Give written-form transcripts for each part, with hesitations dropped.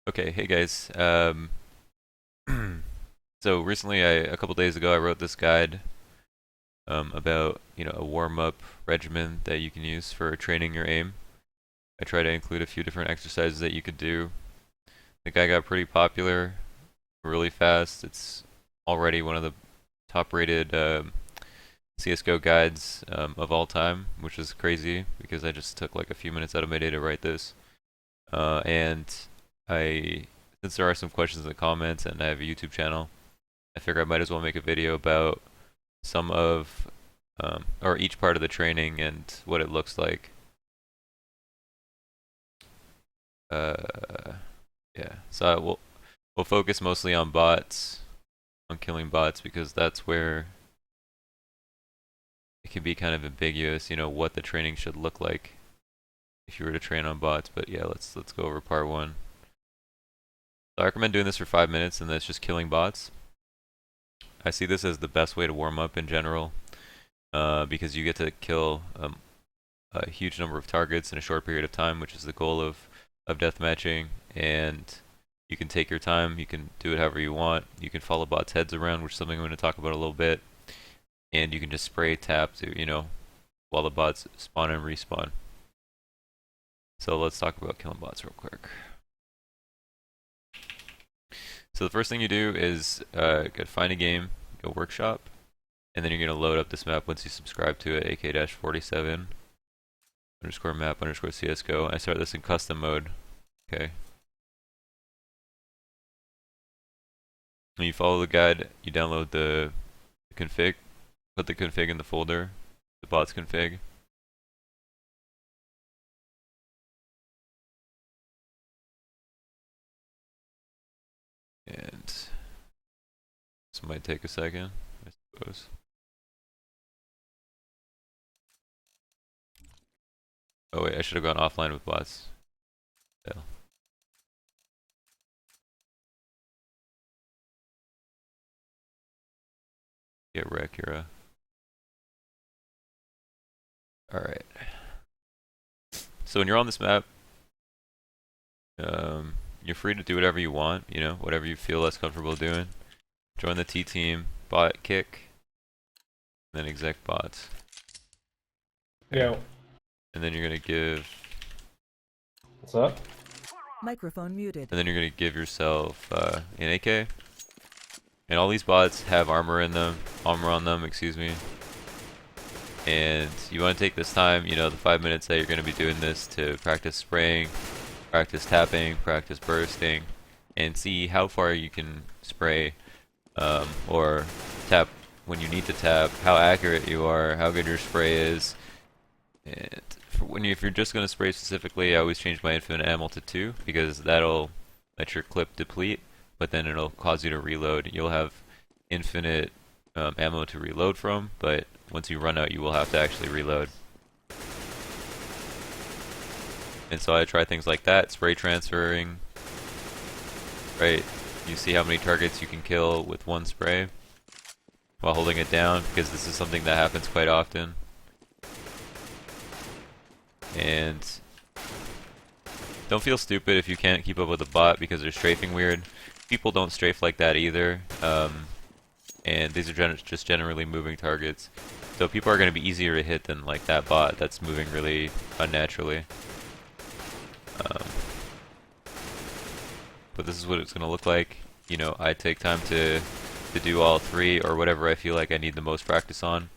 Okay, hey guys. So recently, a couple days ago, I wrote this guide about a warm-up regimen that you can use for training your aim. I try to include a few different exercises that you could do. The guide got pretty popular really fast. It's already one of the top-rated CS:GO guides of all time, which is crazy because I just took like a few minutes out of my day to write this. And I, since there are some questions in the comments and I have a YouTube channel, I figure I might as well make a video about some of, or each part of the training and what it looks like. Yeah, so we'll focus mostly on bots, on killing bots, because that's where it can be kind of ambiguous, what the training should look like if you were to train on bots. But yeah, let's go over part one. So I recommend doing this for 5 minutes, and that's just killing bots. I see this as the best way to warm up in general, because you get to kill a huge number of targets in a short period of time, which is the goal of deathmatching. And you can take your time, you can do it however you want. You can follow bots' heads around, which is something I'm going to talk about a little bit. And you can just spray tap to, while the bots spawn and respawn. So let's talk about killing bots real quick. So the first thing you do is go find a game, go workshop, and then you're going to load up this map once you subscribe to it, ak-47 underscore map underscore CSGO. I start this in custom mode. Okay. When you follow the guide, you download the config, put the config in the folder, the bots config. And this might take a second, I suppose. Oh wait, I should have gone offline with bots. Yeah. Get wreck, Yura. Alright. So when you're on this map, you're free to do whatever you want, whatever you feel less comfortable doing. Join the T team, bot kick, then exec bots. Okay. Yo. And then you're gonna give. What's up? Microphone muted. And then you're gonna give yourself an AK. And all these bots have armor on them, excuse me. And you want to take this time, the 5 minutes that you're going to be doing this, to practice spraying, practice tapping, practice bursting, and see how far you can spray or tap when you need to tap, how accurate you are, how good your spray is. And if you're just going to spray specifically, I always change my infinite ammo to 2 because that'll let your clip deplete, but then it'll cause you to reload. You'll have infinite ammo to reload from, but once you run out, you will have to actually reload. And so I try things like that, spray transferring, right? You see how many targets you can kill with one spray while holding it down, because this is something that happens quite often. And don't feel stupid if you can't keep up with a bot because they're strafing weird. People don't strafe like that either. And these are just generally moving targets. So people are going to be easier to hit than like that bot that's moving really unnaturally. But this is what it's going to look like. I take time to do all 3 or whatever I feel like I need the most practice on.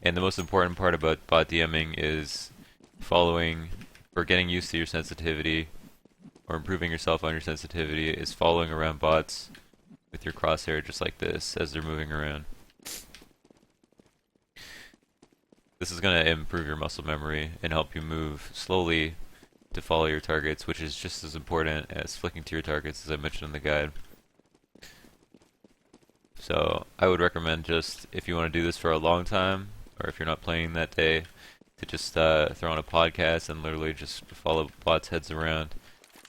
And the most important part about bot DMing is following, or getting used to your sensitivity, or improving yourself on your sensitivity, is following around bots with your crosshair just like this as they're moving around. This is going to improve your muscle memory and help you move slowly to follow your targets, which is just as important as flicking to your targets, as I mentioned in the guide. So I would recommend, just if you want to do this for a long time, or if you're not playing that day, to just throw on a podcast and literally just follow bots' heads around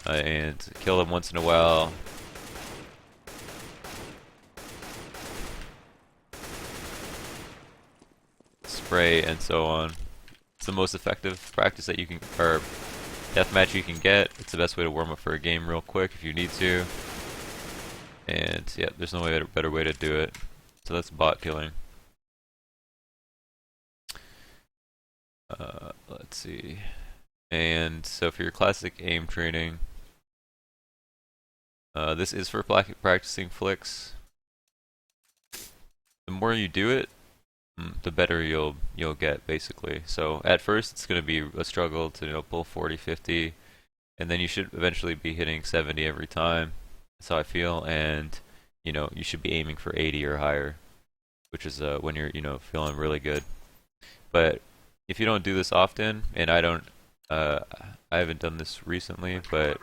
and kill them once in a while. Spray and so on. It's the most effective practice that you can, or deathmatch you can get. It's the best way to warm up for a game real quick if you need to. And yeah, there's no better way to do it. So that's bot killing. Let's see. And so for your classic aim training, this is for practicing flicks. The more you do it, the better you'll get basically. So at first it's going to be a struggle to pull 40, 50, and then you should eventually be hitting 70 every time. That's how I feel, and you should be aiming for 80 or higher, which is when you're feeling really good. But if you don't do this often, and I haven't done this recently, but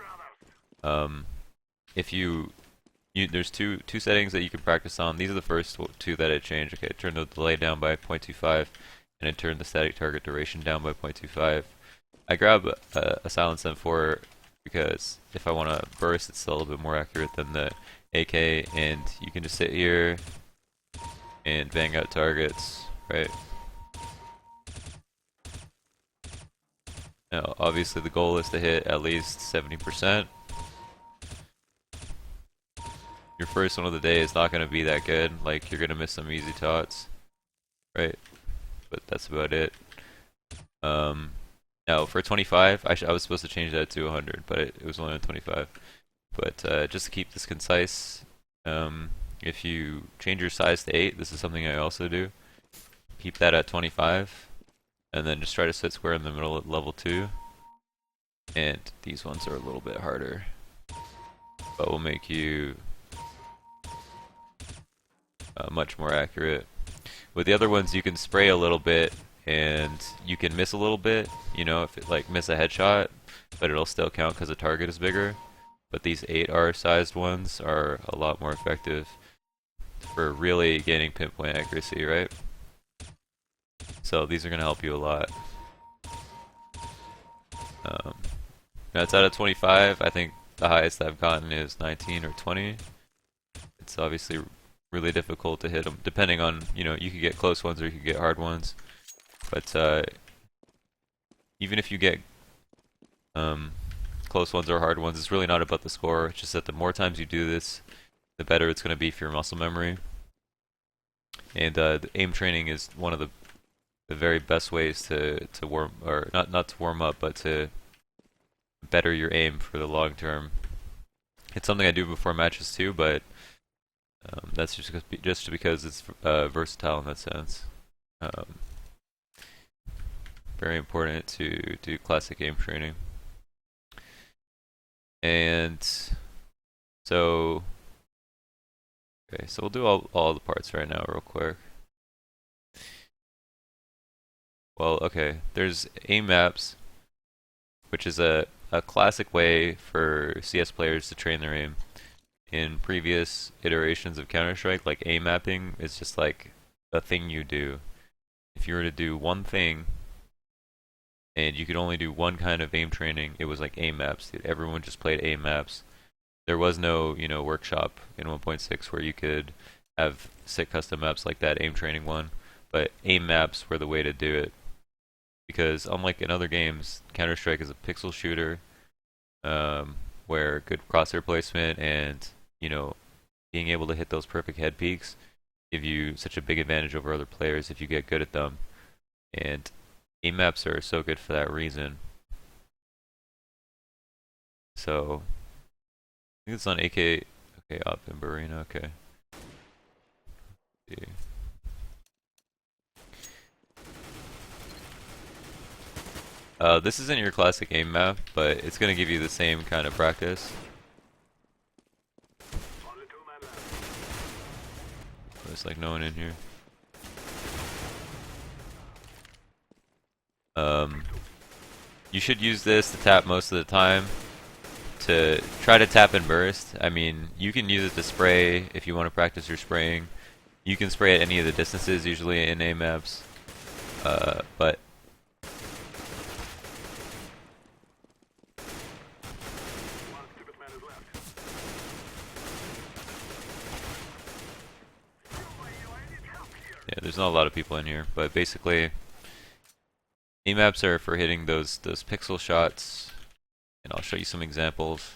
if there's two settings that you can practice on. These are the first two that I changed. Okay, turn the delay down by 0.25, and I turned the static target duration down by 0.25. I grab a silence M4 because if I want to burst, it's still a little bit more accurate than the AK, and you can just sit here and bang out targets, right? Now, obviously the goal is to hit at least 70%. Your first one of the day is not going to be that good, like you're going to miss some easy tots, right? But that's about it. Now for 25, I was supposed to change that to 100, but it was only on 25. But just to keep this concise, if you change your size to 8, this is something I also do. Keep that at 25, and then just try to sit square in the middle at level 2. And these ones are a little bit harder, but will make you much more accurate. With the other ones, you can spray a little bit, and you can miss a little bit. If it miss a headshot, but it'll still count because the target is bigger. But these 8R sized ones are a lot more effective for really gaining pinpoint accuracy, right? So these are going to help you a lot. Now it's out of 25. I think the highest I've gotten is 19 or 20. It's obviously really difficult to hit them, depending on, you could get close ones or you could get hard ones. But even if you get close ones or hard ones, it's really not about the score. It's just that the more times you do this, the better it's going to be for your muscle memory. And the aim training is one of the very best ways to warm, or not to warm up, but to better your aim for the long term. It's something I do before matches too, but that's just because it's versatile in that sense. Very important to do classic aim training. And so, okay, so we'll do all the parts right now real quick. Well, okay, there's aim maps, which is a classic way for CS players to train their aim. In previous iterations of Counter-Strike, aim mapping is just a thing you do. If you were to do one thing, and you could only do one kind of aim training, it was aim maps. Everyone just played aim maps. There was no, workshop in 1.6 where you could have sick custom maps like that aim training one. But aim maps were the way to do it. Because unlike in other games, Counter-Strike is a pixel shooter, where good crosshair placement and, being able to hit those perfect head peaks give you such a big advantage over other players if you get good at them. And aim maps are so good for that reason. So, I think it's on AK, okay, Op and Barina, okay. Let's see. This isn't your classic aim map, but it's going to give you the same kind of practice. There's no one in here. You should use this to tap most of the time. To try to tap and burst. I mean, you can use it to spray if you want to practice your spraying. You can spray at any of the distances usually in aim maps. But yeah, there's not a lot of people in here, but basically aim maps are for hitting those pixel shots and I'll show you some examples.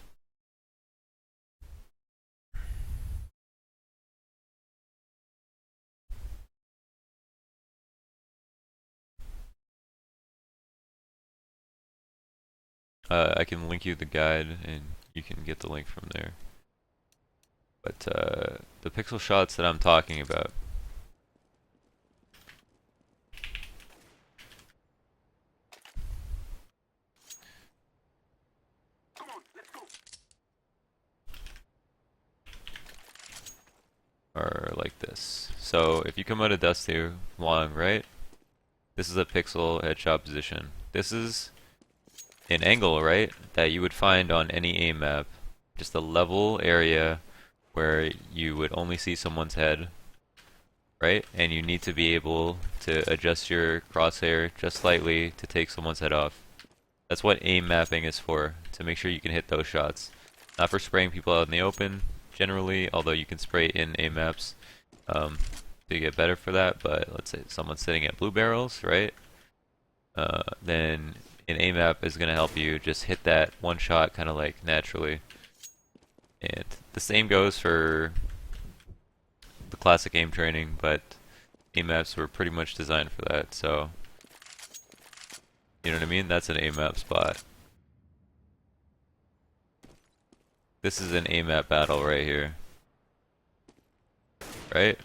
I can link you the guide and you can get the link from there. But the pixel shots that I'm talking about, are like this. So if you come out of Dusty long, right? This is a pixel headshot position. This is an angle, right, that you would find on any aim map. Just a level area where you would only see someone's head, right? And you need to be able to adjust your crosshair just slightly to take someone's head off. That's what aim mapping is for, to make sure you can hit those shots. Not for spraying people out in the open, generally, although you can spray in aim maps to get better for that, but let's say someone's sitting at blue barrels, right? Then an aim map is going to help you just hit that one shot kind of like naturally. And the same goes for the classic aim training, but aim maps were pretty much designed for that, so you know what I mean? That's an aim map spot. This is an aim map battle right here. Right?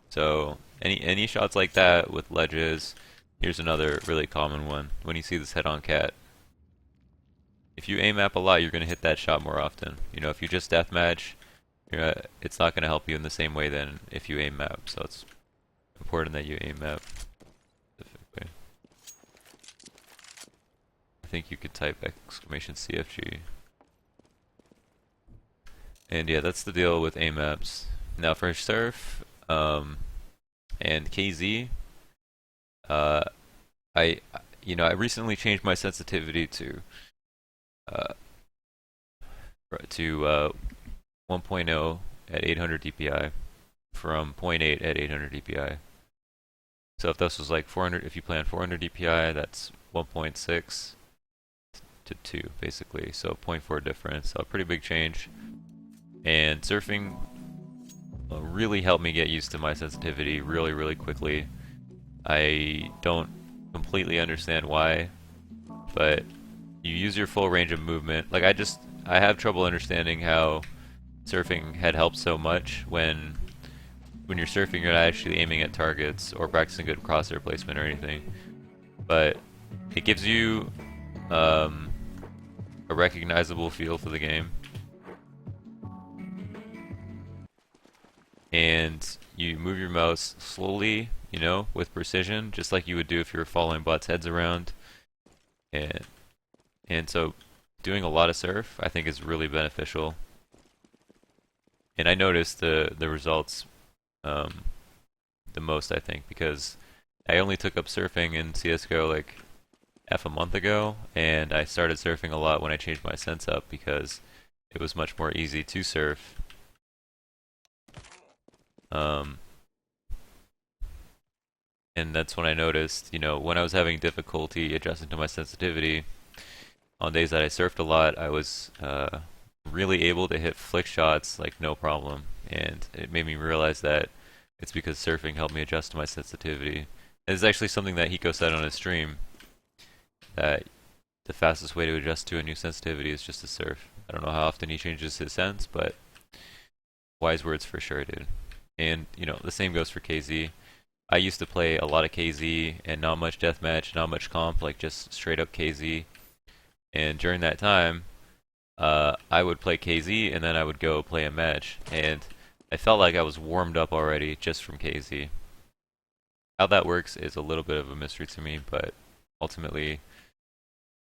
So any shots like that with ledges. Here's another really common one. When you see this head-on cat, if you aim map a lot, you're gonna hit that shot more often. You know, if you just deathmatch, it's not gonna help you in the same way than if you aim map. So it's important that you aim map specifically. I think you could type exclamation CFG. And yeah, that's the deal with aim maps. Now for surf and KZ, I recently changed my sensitivity to 1.0 at 800 dpi from 0.8 at 800 dpi. So if this was like 400, if you plan 400 dpi, that's 1.6 to 2 basically. So 0.4 difference. So a pretty big change. And surfing really helped me get used to my sensitivity really quickly. I don't completely understand why, but you use your full range of movement. Like I have trouble understanding how surfing had helped so much when you're surfing you're not actually aiming at targets or practicing good crosshair placement or anything. But it gives you a recognizable feel for the game. And you move your mouse slowly, you know, with precision, just like you would do if you were following bots' heads around. And so doing a lot of surf, I think, is really beneficial. And I noticed the results the most, I think, because I only took up surfing in CSGO like a month ago, and I started surfing a lot when I changed my sense up because it was much more easy to surf. And that's when I noticed, you know, when I was having difficulty adjusting to my sensitivity, on days that I surfed a lot, I was really able to hit flick shots like no problem. And it made me realize that it's because surfing helped me adjust to my sensitivity. And it's actually something that Hiko said on his stream, that the fastest way to adjust to a new sensitivity is just to surf. I don't know how often he changes his sense, but wise words for sure, dude. And, you know, the same goes for KZ. I used to play a lot of KZ and not much deathmatch, not much comp, like just straight up KZ. And during that time, I would play KZ and then I would go play a match. And I felt like I was warmed up already just from KZ. How that works is a little bit of a mystery to me, but ultimately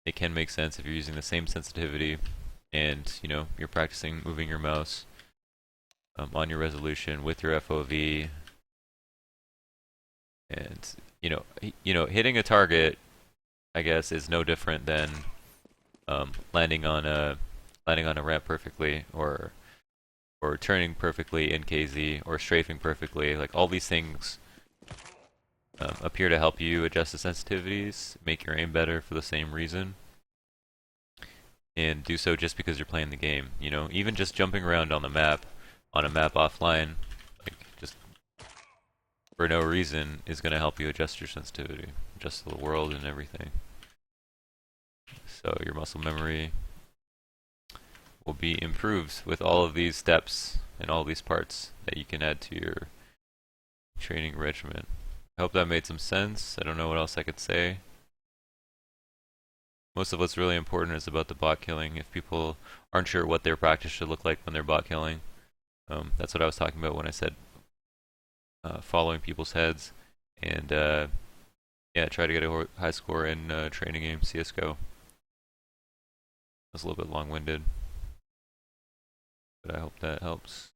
it can make sense if you're using the same sensitivity and, you know, you're practicing moving your mouse on your resolution with your FOV. And hitting a target, I guess, is no different than landing on a ramp perfectly, or turning perfectly in KZ, or strafing perfectly. Like all these things appear to help you adjust the sensitivities, make your aim better for the same reason. and do so just because you're playing the game. You know, even just jumping around on the map, on a map offline, like just for no reason, is going to help you adjust your sensitivity, adjust to the world and everything. So your muscle memory will be improved with all of these steps and all these parts that you can add to your training regimen. I hope that made some sense. I don't know what else I could say. Most of what's really important is about the bot killing. If people aren't sure what their practice should look like when they're bot killing, that's what I was talking about when I said following people's heads and yeah, try to get a high score in training game CS:GO. That's a little bit long-winded, but I hope that helps.